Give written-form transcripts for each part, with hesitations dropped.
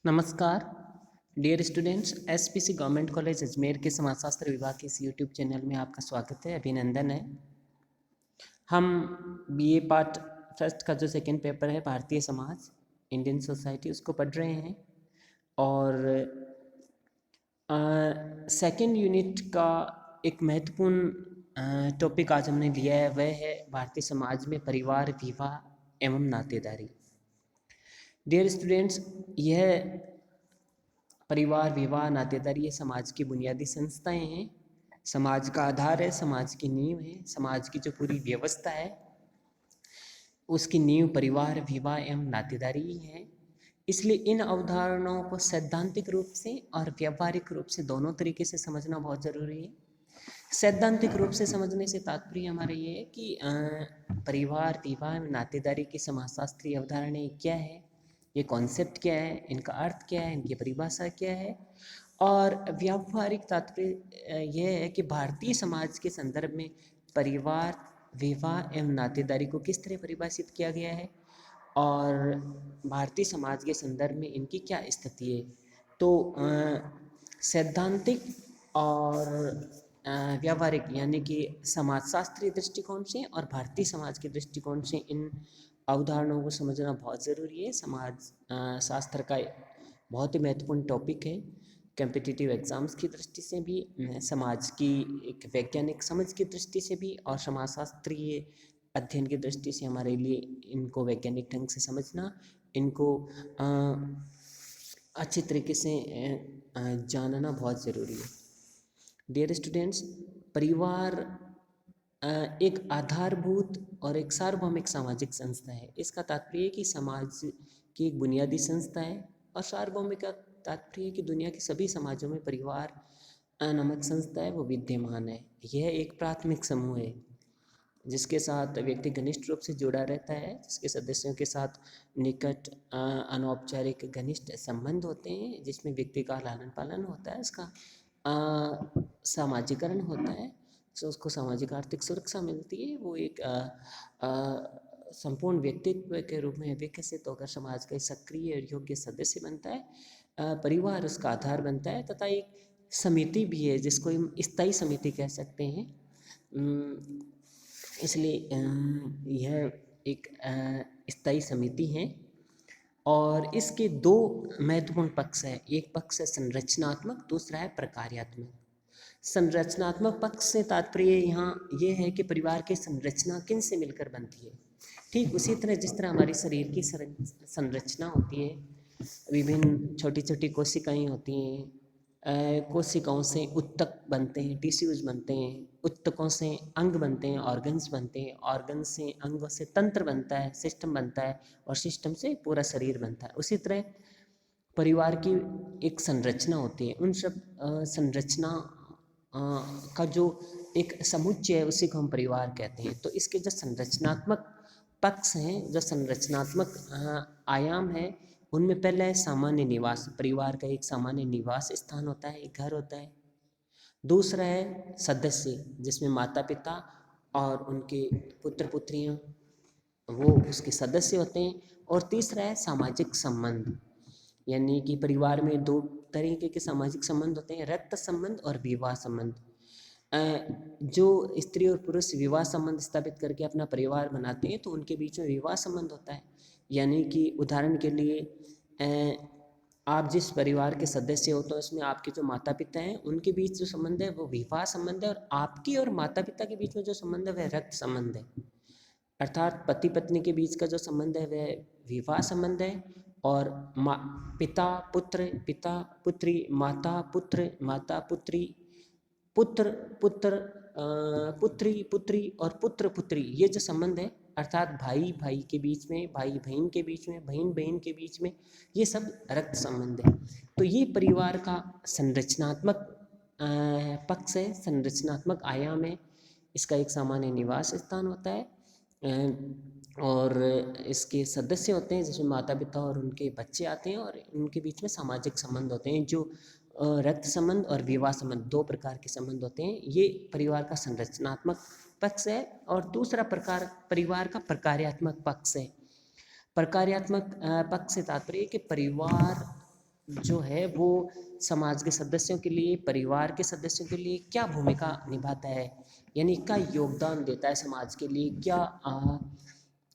नमस्कार dear students. SPC government college Ajmer के समाजशास्त्र विभाग के इस यूट्यूब चैनल में आपका स्वागत है, अभिनंदन है। हम बीए पार्ट फर्स्ट का जो सेकंड पेपर है भारतीय समाज इंडियन सोसाइटी उसको पढ़ रहे हैं और सेकंड यूनिट का एक महत्वपूर्ण टॉपिक आज हमने लिया है, वह है भारतीय समाज में परिवार, विवाह एवं नातेदारी। डियर स्टूडेंट्स, यह परिवार, विवाह, नातेदारी ये समाज की बुनियादी संस्थाएं हैं, समाज का आधार है, समाज की नींव है। समाज की जो पूरी व्यवस्था है उसकी नींव परिवार, विवाह एवं नातेदारी ही है। इसलिए इन अवधारणाओं को सैद्धांतिक रूप से और व्यावहारिक रूप से दोनों तरीके से समझना बहुत ज़रूरी है। सैद्धांतिक रूप से समझने से तात्पर्य हमारा ये है कि परिवार, विवाह, नातेदारी की समाजशास्त्रीय अवधारणाएं क्या है, ये कॉन्सेप्ट क्या है, इनका अर्थ क्या है, इनकी परिभाषा क्या है। और व्यावहारिक तात्पर्य यह है कि भारतीय समाज के संदर्भ में परिवार, विवाह एवं नातेदारी को किस तरह परिभाषित किया गया है और भारतीय समाज के संदर्भ में इनकी क्या स्थिति है। तो सैद्धांतिक और व्यावहारिक यानी कि समाजशास्त्रीय दृष्टिकोण से और भारतीय समाज के दृष्टिकोण से इन अवधारणाओं को समझना बहुत ज़रूरी है। समाज शास्त्र का बहुत ही महत्वपूर्ण टॉपिक है। कॉम्पिटिटिव एग्ज़ाम्स की दृष्टि से भी, समाज की एक वैज्ञानिक समझ की दृष्टि से भी और समाजशास्त्रीय अध्ययन की दृष्टि से हमारे लिए इनको वैज्ञानिक ढंग से समझना, इनको अच्छी तरीके से जानना बहुत ज़रूरी है। डियर स्टूडेंट्स, परिवार एक आधारभूत और एक सार्वभौमिक सामाजिक संस्था है। इसका तात्पर्य है कि समाज की एक बुनियादी संस्था है और सार्वभौमिक का तात्पर्य है कि दुनिया के सभी समाजों में परिवार नामक संस्था है वो विद्यमान है। यह एक प्राथमिक समूह है जिसके साथ व्यक्ति घनिष्ठ रूप से जुड़ा रहता है, जिसके सदस्यों के साथ निकट अनौपचारिक घनिष्ठ संबंध होते हैं, जिसमें व्यक्ति का लालन पालन होता है, उसका सामाजिकरण होता है, तो उसको सामाजिक आर्थिक सुरक्षा मिलती है। वो एक संपूर्ण व्यक्तित्व के रूप में विकसित होकर समाज का सक्रिय और योग्य सदस्य बनता है। परिवार उसका आधार बनता है तथा एक समिति भी है जिसको हम स्थायी समिति कह सकते हैं। इसलिए यह एक स्थायी समिति है और इसके दो महत्वपूर्ण पक्ष हैं। एक पक्ष है संरचनात्मक, दूसरा है प्रकार्यात्मक। संरचनात्मक पक्ष से तात्पर्य यहाँ ये है कि परिवार की संरचना किन से मिलकर बनती है। ठीक उसी तरह जिस तरह हमारी शरीर की संरचना होती है, विभिन्न छोटी छोटी कोशिकाएं होती हैं, कोशिकाओं से उत्तक बनते हैं, टिश्यूज बनते हैं, उत्तकों से अंग बनते हैं, ऑर्गन्स बनते हैं, ऑर्गन से अंगों से तंत्र बनता है, सिस्टम बनता है और सिस्टम से पूरा शरीर बनता है। उसी तरह परिवार की एक संरचना होती है। उन सब संरचना का जो एक समुच्चय है उसी को हम परिवार कहते हैं। तो इसके जो संरचनात्मक पक्ष हैं, जो संरचनात्मक आयाम है, उनमें पहला है सामान्य निवास। परिवार का एक सामान्य निवास स्थान होता है, एक घर होता है। दूसरा है सदस्य, जिसमें माता पिता और उनके पुत्र पुत्रियां वो उसके सदस्य होते हैं। और तीसरा है सामाजिक संबंध, यानी कि परिवार में दो तरीके के सामाजिक संबंध होते हैं, रक्त संबंध और विवाह संबंध। जो स्त्री और पुरुष विवाह संबंध स्थापित करके अपना परिवार बनाते हैं तो उनके बीच में विवाह संबंध होता है। यानी कि उदाहरण के लिए आप जिस परिवार के सदस्य हो तो उसमें आपके जो माता पिता हैं उनके बीच जो संबंध है वो विवाह संबंध है, और आपकी और माता पिता के बीच में जो संबंध है वह रक्त संबंध है। अर्थात पति पत्नी के बीच का जो संबंध है वह विवाह संबंध है, और पिता पुत्र, पिता पुत्री, माता पुत्र, माता पुत्री, पुत्र पुत्र, पुत्री पुत्री और पुत्र पुत्री, ये जो संबंध है अर्थात भाई भाई के बीच में, भाई बहन के बीच में, बहन बहन के बीच में, ये सब रक्त संबंध है। तो ये परिवार का संरचनात्मक पक्ष है, संरचनात्मक आयाम है। इसका एक सामान्य निवास स्थान होता है और इसके सदस्य होते हैं जिसमें माता पिता और उनके बच्चे आते हैं, और उनके बीच में सामाजिक संबंध होते हैं जो रक्त संबंध और विवाह संबंध, दो प्रकार के संबंध होते हैं। ये परिवार का संरचनात्मक पक्ष है। और दूसरा प्रकार परिवार का प्रकार्यात्मक पक्ष है। प्रकार्यात्मक पक्ष से तात्पर्य कि परिवार जो है वो समाज के सदस्यों के लिए, परिवार के सदस्यों के लिए क्या भूमिका निभाता है, यानी क्या योगदान देता है समाज के लिए, क्या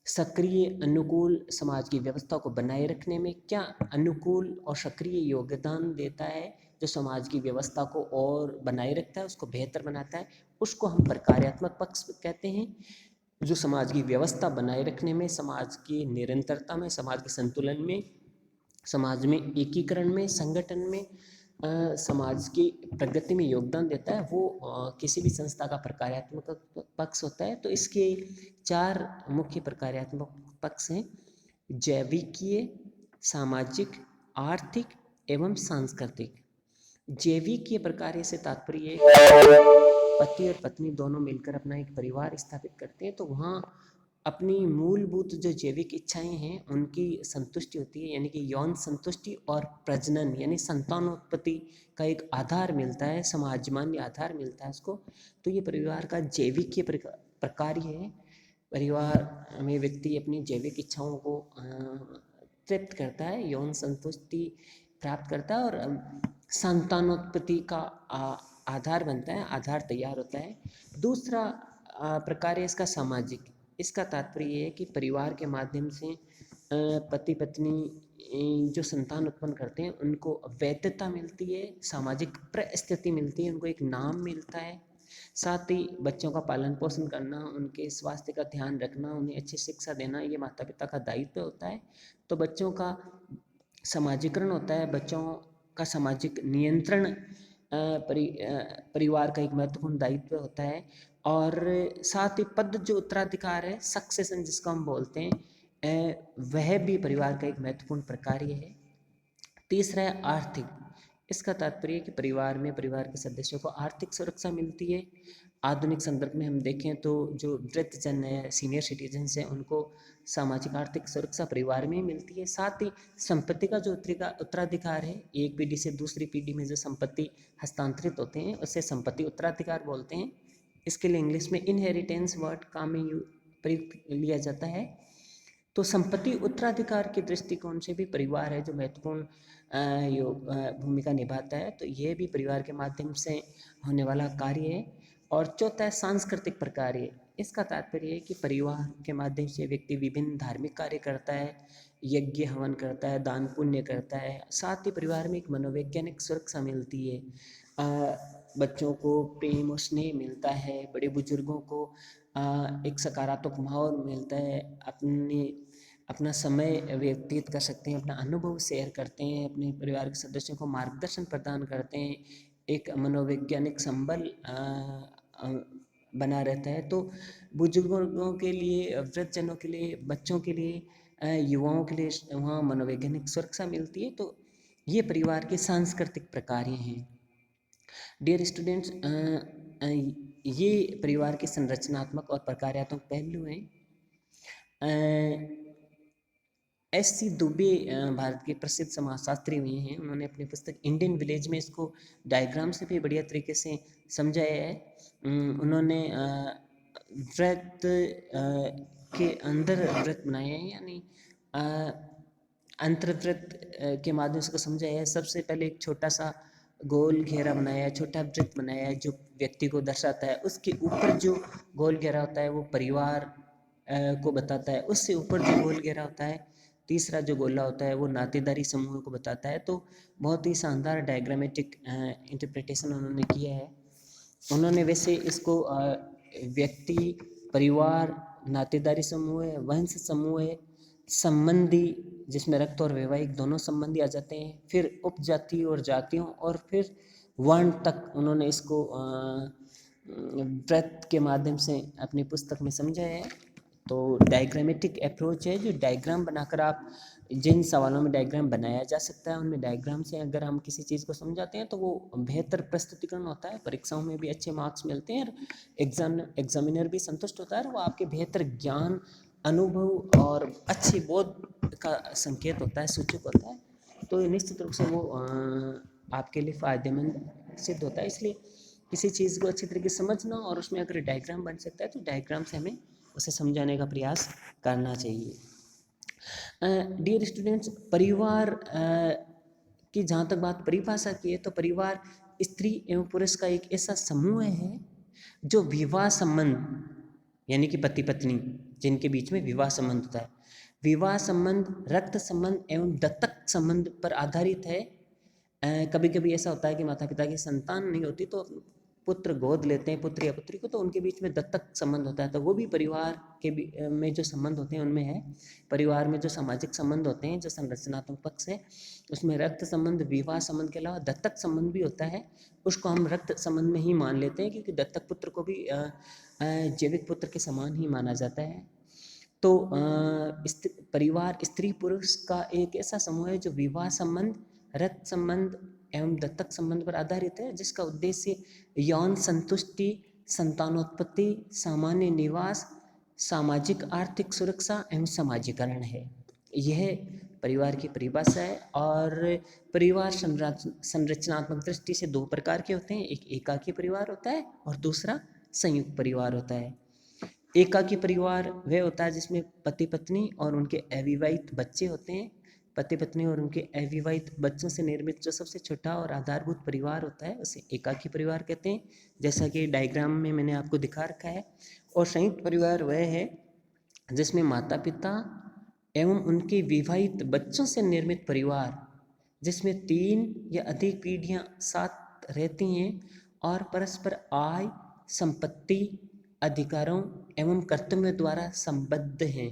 सक्रिय अनुकूल समाज की व्यवस्था को बनाए रखने में क्या अनुकूल और सक्रिय योगदान देता है, जो समाज की व्यवस्था को और बनाए रखता है, उसको बेहतर बनाता है, उसको हम प्रकार्यात्मक पक्ष कहते हैं। जो समाज की व्यवस्था बनाए रखने में, समाज की निरंतरता में, समाज के संतुलन में, समाज में एकीकरण में, संगठन में, समाज की प्रगति में योगदान देता है, वो किसी भी संस्था का प्रकार्यात्मक पक्ष होता है। तो इसके 4 मुख्य प्रकार्यात्मक पक्ष हैं: जैविकीय, सामाजिक, आर्थिक एवं सांस्कृतिक। जैविकीय प्रकार से तात्पर्य पति और पत्नी दोनों मिलकर अपना एक परिवार स्थापित करते हैं, तो वहाँ अपनी मूलभूत जो जैविक इच्छाएं हैं उनकी संतुष्टि होती है, यानी कि यौन संतुष्टि और प्रजनन यानी संतानोत्पत्ति का एक आधार मिलता है, समाज मान्य आधार मिलता है उसको। तो ये परिवार का जैविक प्रकार है। परिवार में व्यक्ति अपनी जैविक इच्छाओं को तृप्त करता है, यौन संतुष्टि प्राप्त करता है और संतानोत्पत्ति का आधार बनता है, आधार तैयार होता है। दूसरा प्रकार है इसका सामाजिक। इसका तात्पर्य ये है कि परिवार के माध्यम से पति पत्नी जो संतान उत्पन्न करते हैं उनको वैधता मिलती है, सामाजिक परिस्थिति मिलती है, उनको एक नाम मिलता है। साथ ही बच्चों का पालन पोषण करना, उनके स्वास्थ्य का ध्यान रखना, उन्हें अच्छी शिक्षा देना, ये माता पिता का दायित्व होता है। तो बच्चों का समाजीकरण होता है, बच्चों का सामाजिक नियंत्रण परिवार का एक महत्वपूर्ण दायित्व होता है। और साथ ही पद जो उत्तराधिकार है, सक्सेशन जिसको हम बोलते हैं, वह भी परिवार का एक महत्वपूर्ण प्रकार्य है। तीसरा है आर्थिक। इसका तात्पर्य है कि परिवार में परिवार के सदस्यों को आर्थिक सुरक्षा मिलती है। आधुनिक संदर्भ में हम देखें तो जो वृद्धजन है, सीनियर सिटीजन्स हैं, उनको सामाजिक आर्थिक सुरक्षा परिवार में ही मिलती है। साथ ही संपत्ति का जो उत्तराधिकार है, एक पीढ़ी से दूसरी पीढ़ी में जो संपत्ति हस्तांतरित होते हैं उसे संपत्ति उत्तराधिकार बोलते हैं। इसके लिए इंग्लिश में इनहेरिटेंस वर्ड का में प्रयुक्त लिया जाता है। तो संपत्ति उत्तराधिकार के दृष्टिकोण से भी परिवार है जो महत्वपूर्ण भूमिका निभाता है। तो ये भी परिवार के माध्यम से होने वाला कार्य है। और चौथा है सांस्कृतिक प्रकार्य। इसका तात्पर्य है कि परिवार के माध्यम से व्यक्ति विभिन्न धार्मिक कार्य करता है, यज्ञ हवन करता है, दान पुण्य करता है। साथ ही परिवार में एक मनोवैज्ञानिक सुरक्षा मिलती है, बच्चों को प्रेम और स्नेह मिलता है, बड़े बुजुर्गों को एक सकारात्मक माहौल मिलता है, अपना समय व्यतीत कर सकते हैं, अपना अनुभव शेयर करते हैं, अपने परिवार के सदस्यों को मार्गदर्शन प्रदान करते हैं, एक मनोवैज्ञानिक संबल बना रहता है। तो बुजुर्गों के लिए, वृद्धजनों के लिए, बच्चों के लिए, युवाओं के लिए वहाँ मनोवैज्ञानिक सुरक्षा मिलती है। तो ये परिवार के सांस्कृतिक प्रकार्य हैं। डियर स्टूडेंट्स, ये परिवार के संरचनात्मक और प्रकार्यात्मक पहलू हैं। एस.सी. दुबे भारत के प्रसिद्ध समाजशास्त्री हुए हैं। उन्होंने अपनी पुस्तक इंडियन विलेज में इसको डायग्राम से भी बढ़िया तरीके से समझाया है। उन्होंने व्रत के अंदर व्रत बनाए हैं, यानी अंतर्वृत्त के माध्यम से उसको समझाया है। सबसे पहले एक छोटा सा गोल घेरा बनाया है, छोटा वृत्त बनाया है जो व्यक्ति को दर्शाता है। उसके ऊपर जो गोल घेरा होता है वो परिवार को बताता है। उससे ऊपर जो गोल घेरा होता है, तीसरा जो गोला होता है, वो नातेदारी समूह को बताता है। तो बहुत ही शानदार डायग्रामेटिक इंटरप्रिटेशन उन्होंने किया है। उन्होंने वैसे इसको व्यक्ति, परिवार, नातेदारी समूह है, वंश समूह है, संबंधी जिसमें रक्त और वैवाहिक दोनों संबंधी आ जाते हैं, फिर उपजाति और जातियों, और फिर वर्ण तक उन्होंने इसको व्रत के माध्यम से अपनी पुस्तक में समझाया है। तो डायग्रामेटिक अप्रोच है, जो डायग्राम बनाकर आप जिन सवालों में डायग्राम बनाया जा सकता है उनमें डायग्राम से अगर हम किसी चीज़ को समझाते हैं तो वो बेहतर प्रस्तुतिकरण होता है, परीक्षाओं में भी अच्छे मार्क्स मिलते हैं, और एग्जामिनर भी संतुष्ट होता है, और वो आपके बेहतर ज्ञान, अनुभव और अच्छे बोध का संकेत होता है, सूचक होता है। तो निश्चित रूप से वो आपके लिए फ़ायदेमंद सिद्ध होता है। इसलिए किसी चीज़ को अच्छी तरीके से समझना, और उसमें अगर डायग्राम बन सकता है तो डायग्राम से हमें उसे समझाने का प्रयास करना चाहिए। डियर स्टूडेंट्स, परिवार कि जहाँ तक बात परिभाषा की है तो परिवार स्त्री एवं पुरुष का एक ऐसा समूह है जो विवाह संबंध यानी कि पति पत्नी जिनके बीच में विवाह संबंध होता है, विवाह संबंध, रक्त संबंध एवं दत्तक संबंध पर आधारित है। कभी कभी ऐसा होता है कि माता पिता की संतान नहीं होती तो पुत्र गोद लेते हैं, पुत्र या पुत्री को, तो उनके बीच में दत्तक संबंध होता है, तो वो भी परिवार के में जो संबंध होते हैं उनमें है। परिवार में जो सामाजिक संबंध होते हैं, जो संरचनात्मक पक्ष है, उसमें रक्त संबंध, विवाह संबंध के अलावा दत्तक संबंध भी होता है। उसको हम रक्त संबंध में ही मान लेते हैं क्योंकि दत्तक पुत्र को भी जैविक पुत्र के समान ही माना जाता है। तो परिवार स्त्री पुरुष का एक ऐसा समूह है जो विवाह संबंध, रक्त संबंध एवं दत्तक संबंध पर आधारित है, जिसका उद्देश्य यौन संतुष्टि, संतानोत्पत्ति, सामान्य निवास, सामाजिक आर्थिक सुरक्षा एवं समाजीकरण है। यह परिवार की परिभाषा है। और परिवार संरचनात्मक दृष्टि से दो प्रकार के होते हैं, एक एकाकी परिवार होता है और दूसरा संयुक्त परिवार होता है। एकाकी परिवार वह होता है जिसमें पति पत्नी और उनके अविवाहित बच्चे होते हैं। पति पत्नी और उनके अविवाहित बच्चों से निर्मित जो सबसे छोटा और आधारभूत परिवार होता है उसे एकाकी परिवार कहते हैं, जैसा कि डायग्राम में मैंने आपको दिखा रखा है। और संयुक्त परिवार वह है जिसमें माता पिता एवं उनके विवाहित बच्चों से निर्मित परिवार, जिसमें 3 या अधिक पीढ़ियां साथ रहती हैं और परस्पर आय, संपत्ति, अधिकारों एवं कर्तव्यों द्वारा संबद्ध हैं।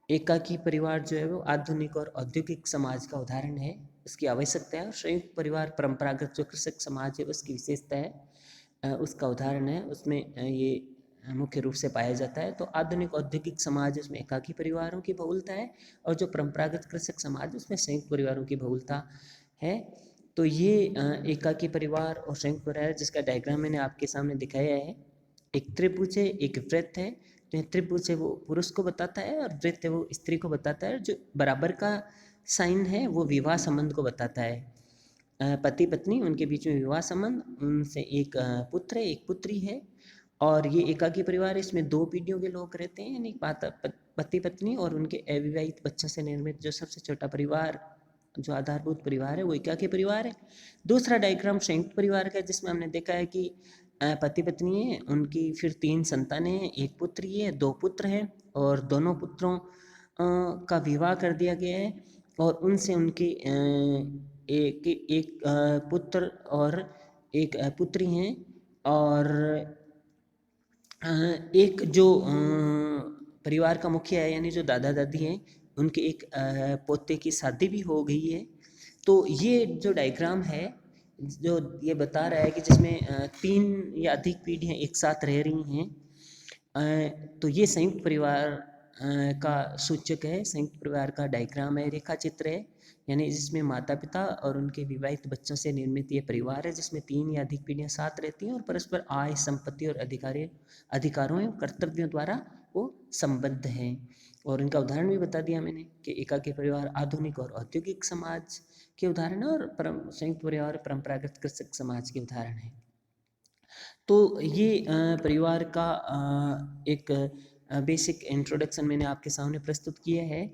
एकाकी परिवार जो है वो आधुनिक और औद्योगिक समाज का उदाहरण है, उसकी आवश्यकता है। और संयुक्त परिवार परंपरागत जो कृषक समाज है उसकी विशेषता है, उसका उदाहरण है, उसमें ये मुख्य रूप से पाया जाता है। तो आधुनिक औद्योगिक समाज उसमें एकाकी परिवारों की बहुलता है और जो परंपरागत कृषक समाज उसमें संयुक्त परिवारों की बहुलता है। तो ये एकाकी परिवार और संयुक्त परिवार जिसका डायग्राम मैंने आपके सामने दिखाया है। एक त्रिभुज है, एक वृत्त है। तो त्रिभुज है वो पुरुष को बताता है और वृत्त है वो स्त्री को बताता है। जो बराबर का साइन है वो विवाह संबंध को बताता है। पति पत्नी उनके बीच में विवाह संबंध, उनसे एक पुत्र है, एक पुत्री है। और ये एकाकी परिवार है, इसमें 2 पीढ़ियों के लोग रहते हैं, यानी पति पत्नी और उनके अविवाहित बच्चों से निर्मित जो सबसे छोटा परिवार, जो आधारभूत परिवार है वो एकाकी परिवार है। दूसरा डायग्राम संयुक्त परिवार का, जिसमें हमने देखा है कि पति पत्नी है, उनकी फिर 3 संतानें हैं, एक पुत्री है, 2 पुत्र हैं और दोनों पुत्रों का विवाह कर दिया गया है और उनसे उनके एक पुत्र और एक पुत्री हैं। और एक जो परिवार का मुखिया है यानी जो दादा दादी हैं उनके एक पोते की शादी भी हो गई है। तो ये जो डायग्राम है जो ये बता रहा है कि जिसमें 3 या अधिक पीढ़ियाँ एक साथ रह रही हैं, तो ये संयुक्त परिवार का सूचक है, संयुक्त परिवार का डायग्राम है, रेखा चित्र है, यानी जिसमें माता पिता और उनके विवाहित बच्चों से निर्मित ये परिवार है जिसमें 3 या अधिक पीढ़ियाँ साथ रहती हैं और परस्पर आय, संपत्ति और अधिकारों एवं कर्तव्यों द्वारा वो संबद्ध हैं। और इनका उदाहरण भी बता दिया मैंने कि एकाकी परिवार आधुनिक और औद्योगिक समाज के उदाहरण है और संयुक्त परिवार परंपरागत कृषक समाज के उदाहरण है। तो ये परिवार का एक बेसिक इंट्रोडक्शन मैंने आपके सामने प्रस्तुत किया है,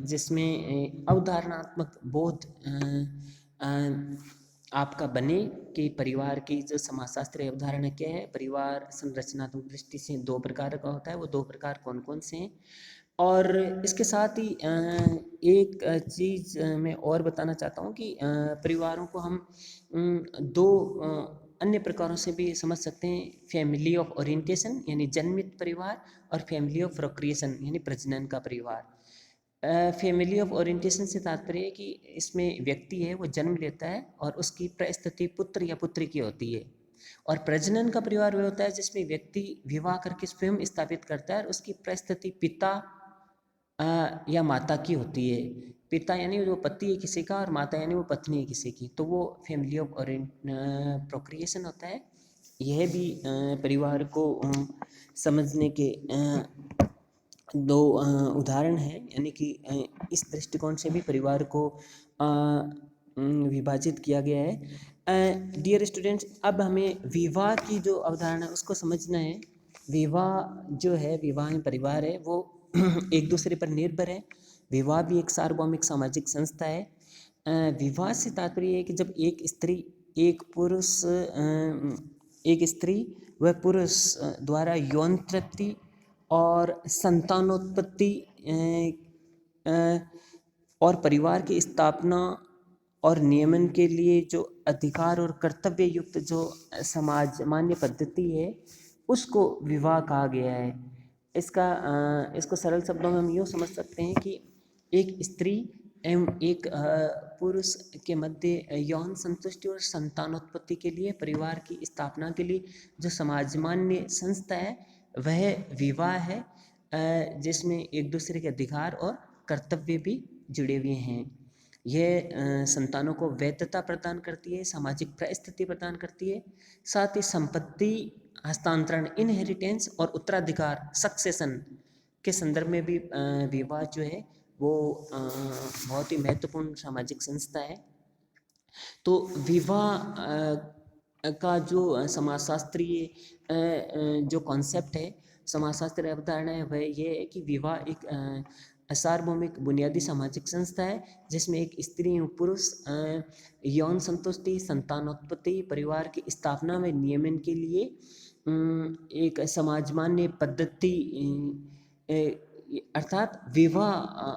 जिसमें अवधारणात्मक बोध आपका बने कि परिवार की जो समाजशास्त्रीय अवधारणा क्या है। परिवार संरचनात्मक दृष्टि से 2 प्रकार का होता है, वो 2 प्रकार कौन कौन से हैं। और इसके साथ ही एक चीज़ मैं और बताना चाहता हूँ कि परिवारों को हम 2 अन्य प्रकारों से भी समझ सकते हैं। फैमिली ऑफ ओरिएंटेशन यानी जन्मित परिवार और फैमिली ऑफ प्रोक्रिएशन यानी प्रजनन का परिवार। फैमिली ऑफ ओरिएंटेशन से तात्पर्य है कि इसमें व्यक्ति है वो जन्म लेता है और उसकी परिस्थिति पुत्र या पुत्री की होती है। और प्रजनन का परिवार वह होता है जिसमें व्यक्ति विवाह करके स्वयं स्थापित करता है और उसकी परिस्थिति पिता या माता की होती है। पिता यानी वो पति है किसी का और माता यानी वो पत्नी है किसी की, तो वो फैमिली ऑफ प्रोक्रिएशन होता है। यह भी परिवार को समझने के 2 उदाहरण हैं, यानी कि इस दृष्टिकोण से भी परिवार को विभाजित किया गया है। डियर स्टूडेंट्स, अब हमें विवाह की जो अवधारणा है उसको समझना है। विवाह जो है, विवाह में परिवार है वो एक दूसरे पर निर्भर है। विवाह भी एक सार्वभौमिक सामाजिक संस्था है विवाह से तात्पर्य है कि जब एक स्त्री एक पुरुष एक स्त्री व पुरुष द्वारा यौन तृप्ति और संतानोत्पत्ति और परिवार की स्थापना और नियमन के लिए जो अधिकार और कर्तव्य युक्त जो समाज मान्य पद्धति है उसको विवाह कहा गया है। इसको सरल शब्दों में हम यूँ समझ सकते हैं कि एक स्त्री एवं एक पुरुष के मध्य यौन संतुष्टि और संतानोत्पत्ति के लिए परिवार की स्थापना के लिए जो समाज मान्य संस्था है वह विवाह है, जिसमें एक दूसरे के अधिकार और कर्तव्य भी जुड़े हुए हैं। यह संतानों को वैधता प्रदान करती है, सामाजिक परिस्थिति प्रदान करती है, साथ ही संपत्ति हस्तांतरण इनहेरिटेंस और उत्तराधिकार सक्सेशन के संदर्भ में भी विवाह जो है वो बहुत ही महत्वपूर्ण सामाजिक संस्था है। तो विवाह का जो समाजशास्त्रीय जो कॉन्सेप्ट है, समाजशास्त्रीय अवधारणा है, वह ये है कि विवाह एक सार्वभौमिक बुनियादी सामाजिक संस्था है जिसमें एक स्त्री एवं पुरुष यौन संतुष्टि, संतानोत्पत्ति, परिवार की स्थापना में नियमन के लिए एक समाज मान्य पद्धति अर्थात विवाह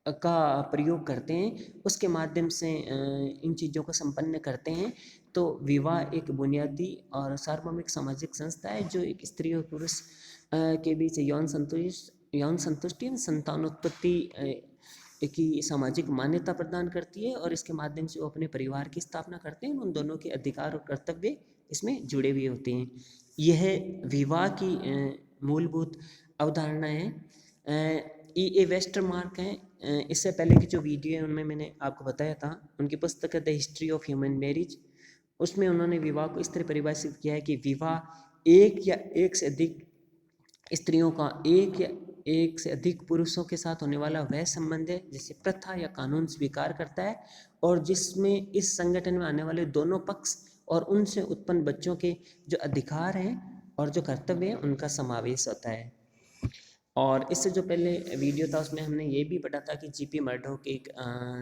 का प्रयोग करते हैं, उसके माध्यम से इन चीज़ों को संपन्न करते हैं। तो विवाह एक बुनियादी और सार्वभौमिक सामाजिक संस्था है जो एक स्त्री और पुरुष के बीच यौन संतुष्टि संतानोत्पत्ति की सामाजिक मान्यता प्रदान करती है और इसके माध्यम से वो अपने परिवार की स्थापना करते हैं। उन दोनों के अधिकार और कर्तव्य इसमें जुड़े हुए होते हैं। यह विवाह की मूलभूत अवधारणा है। E.A. वेस्टरमार्क हैं, इससे पहले की जो वीडियो है उनमें मैंने आपको बताया था, उनकी पुस्तक है the history of human marriage, उसमें उन्होंने विवाह को इस तरह परिभाषित किया है कि विवाह एक या एक से अधिक स्त्रियों का एक या एक से अधिक पुरुषों के साथ होने वाला वह संबंध है जिसे प्रथा या कानून स्वीकार करता है और जिसमें इस संगठन में आने वाले दोनों पक्ष और उनसे उत्पन्न बच्चों के जो अधिकार हैं और जो कर्तव्य हैं उनका समावेश होता है। और इससे जो पहले वीडियो था उसमें हमने ये भी पढ़ा था कि G.P. मर्डॉक एक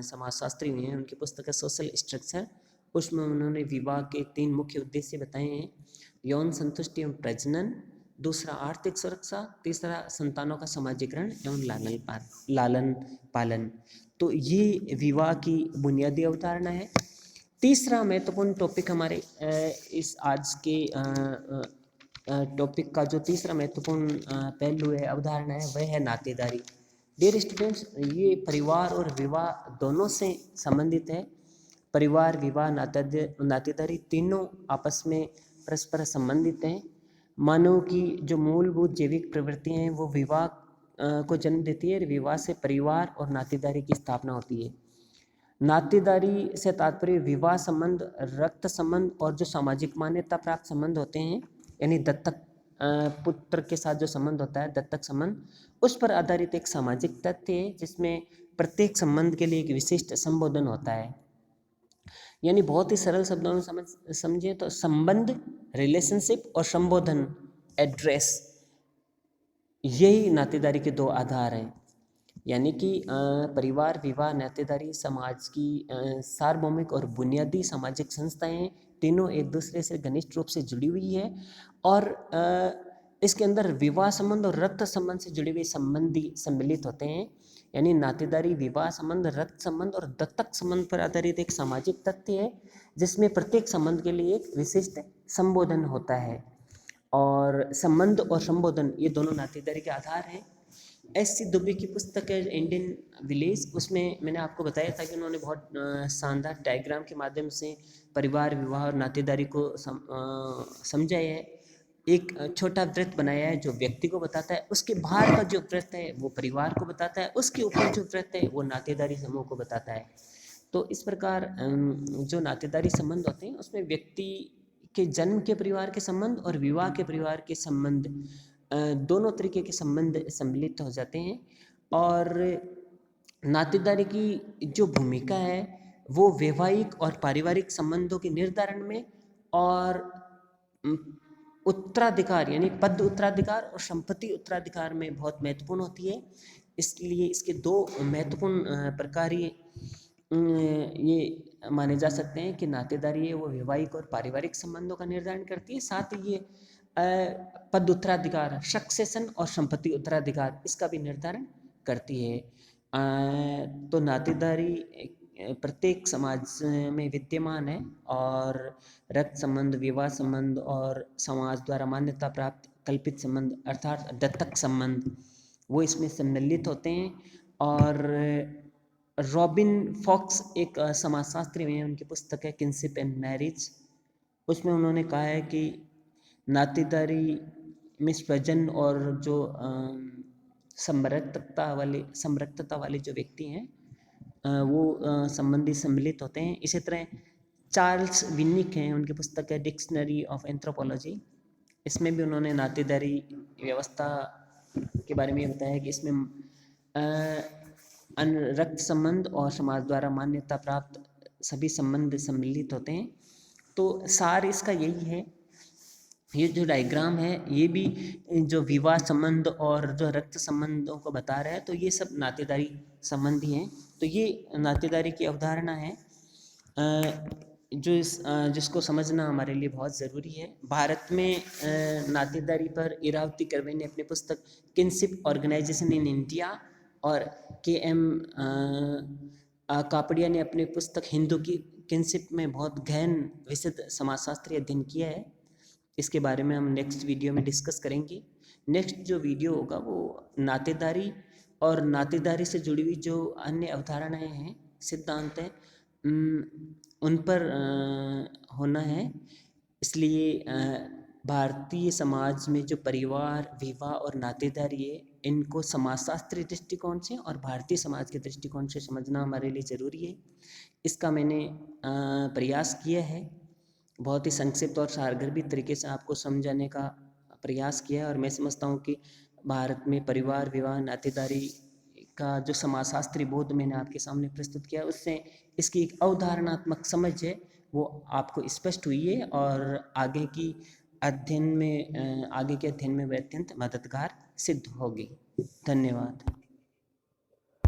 समाजशास्त्री हुए हैं, उनकी पुस्तक है सोशल स्ट्रक्चर, उसमें उन्होंने विवाह के 3 मुख्य उद्देश्य बताए हैं: यौन संतुष्टि एवं प्रजनन, दूसरा आर्थिक सुरक्षा, तीसरा संतानों का समाजीकरण एवं लालन पालन। तो ये विवाह की बुनियादी अवधारणा है। तीसरा महत्वपूर्ण टॉपिक हमारे इस आज के टॉपिक का जो तीसरा महत्वपूर्ण पहलू है, अवधारणा है, वह है नातेदारी। डियर स्टूडेंट्स, ये परिवार और विवाह दोनों से संबंधित है। परिवार, विवाह, नातेदारी तीनों आपस में परस्पर संबंधित हैं। मानव की जो मूलभूत जैविक प्रवृत्तियाँ हैं वो विवाह को जन्म देती है। विवाह से परिवार और नातेदारी की स्थापना होती है। नातेदारी से तात्पर्य विवाह संबंध, रक्त संबंध और जो सामाजिक मान्यता प्राप्त संबंध होते हैं, यानी दत्तक पुत्र के साथ जो संबंध होता है, दत्तक संबंध, उस पर आधारित एक सामाजिक तथ्य है जिसमें प्रत्येक संबंध के लिए एक विशिष्ट संबोधन होता है। यानी बहुत ही सरल शब्दों में समझे तो संबंध, रिलेशनशिप और संबोधन, एड्रेस, यही नातेदारी के 2 आधार हैं। यानी कि परिवार, विवाह, नातेदारी समाज की सार्वभौमिक और बुनियादी सामाजिक संस्थाएं हैं। तीनों एक दूसरे से घनिष्ठ रूप से जुड़ी हुई है और इसके अंदर विवाह संबंध और रक्त संबंध से जुड़े हुए संबंधी सम्मिलित होते हैं। यानी नातेदारी, विवाह संबंध, रक्त संबंध और दत्तक संबंध पर आधारित एक सामाजिक तथ्य है जिसमें प्रत्येक संबंध के लिए एक विशिष्ट संबोधन होता है। और संबंध और संबोधन ये दोनों नातेदारी के आधार हैं। एस.सी. दुबे की पुस्तक है इंडियन विलेज, उसमें मैंने आपको बताया था कि उन्होंने बहुत शानदार डायग्राम के माध्यम से परिवार, विवाह और नातेदारी को समझाया है। एक छोटा वृत्त बनाया है जो व्यक्ति को बताता है, उसके बाहर का जो वृत्त है वो परिवार को बताता है, उसके ऊपर जो वृत्त है वो नातेदारी समूह को बताता है। तो इस प्रकार जो नातेदारी संबंध होते हैं उसमें व्यक्ति के जन्म के परिवार के संबंध और विवाह के परिवार के संबंध, दोनों तरीके के संबंध सम्मिलित हो जाते हैं। और नातेदारी की जो भूमिका है वो वैवाहिक और पारिवारिक संबंधों के निर्धारण में और उत्तराधिकार यानी पद उत्तराधिकार और संपत्ति उत्तराधिकार में बहुत महत्वपूर्ण होती है। इसलिए इसके 2 महत्वपूर्ण प्रकारीय ये माने जा सकते हैं कि नातेदारी है वो वैवाहिक और पारिवारिक संबंधों का निर्धारण करती है। साथ ही ये पद उत्तराधिकार, सक्सेशन और संपत्ति उत्तराधिकार इसका भी निर्धारण करती है। तो नातेदारी प्रत्येक समाज में विद्यमान है और रक्त संबंध, विवाह संबंध और समाज द्वारा मान्यता प्राप्त कल्पित संबंध अर्थात दत्तक संबंध वो इसमें सम्मिलित होते हैं। और रॉबिन फॉक्स एक समाजशास्त्री हैं, उनकी पुस्तक है किनशिप एंड मैरिज। उसमें उन्होंने कहा है कि नातेदारी में स्वजन और जो समरक्तता वाले जो व्यक्ति हैं वो संबंधी सम्मिलित होते हैं। इसी तरह चार्ल्स विनिक हैं, उनकी पुस्तक है डिक्शनरी ऑफ एंथ्रोपोलॉजी। इसमें भी उन्होंने नातेदारी व्यवस्था के बारे में बताया है कि इसमें रक्त संबंध और समाज द्वारा मान्यता प्राप्त सभी संबंध सम्मिलित होते हैं। तो सार इसका यही है, ये जो डायग्राम है ये भी जो विवाह संबंध और जो रक्त संबंधों को बता रहा है, तो ये सब नातेदारी संबंधी हैं। तो ये नातेदारी की अवधारणा है जिसको समझना हमारे लिए बहुत ज़रूरी है। भारत में नातेदारी पर इरावती कर्वे ने अपनी पुस्तक किनशिप ऑर्गेनाइजेशन इन इंडिया और के.एम. कापड़िया ने अपनी पुस्तक हिंदू की किनशिप में बहुत गहन विशद समाजशास्त्रीय अध्ययन किया है। इसके बारे में हम नेक्स्ट वीडियो में डिस्कस करेंगे। नेक्स्ट जो वीडियो होगा वो नातेदारी और नातेदारी से जुड़ी हुई जो अन्य अवधारणाएं हैं, सिद्धांत हैं, उन पर होना है। इसलिए भारतीय समाज में जो परिवार, विवाह और नातेदारी है, इनको समाजशास्त्रीय दृष्टिकोण से और भारतीय समाज के दृष्टिकोण से समझना हमारे लिए ज़रूरी है। इसका मैंने प्रयास किया है, बहुत ही संक्षिप्त और सारगर्भित तरीके से आपको समझाने का प्रयास किया है। और मैं समझता हूँ कि भारत में परिवार, विवाह, नातेदारी का जो समाजशास्त्रीय बोध मैंने आपके सामने प्रस्तुत किया, उससे इसकी एक अवधारणात्मक समझ है वो आपको स्पष्ट हुई है और आगे के अध्ययन में वह अत्यंत मददगार सिद्ध होगी। धन्यवाद।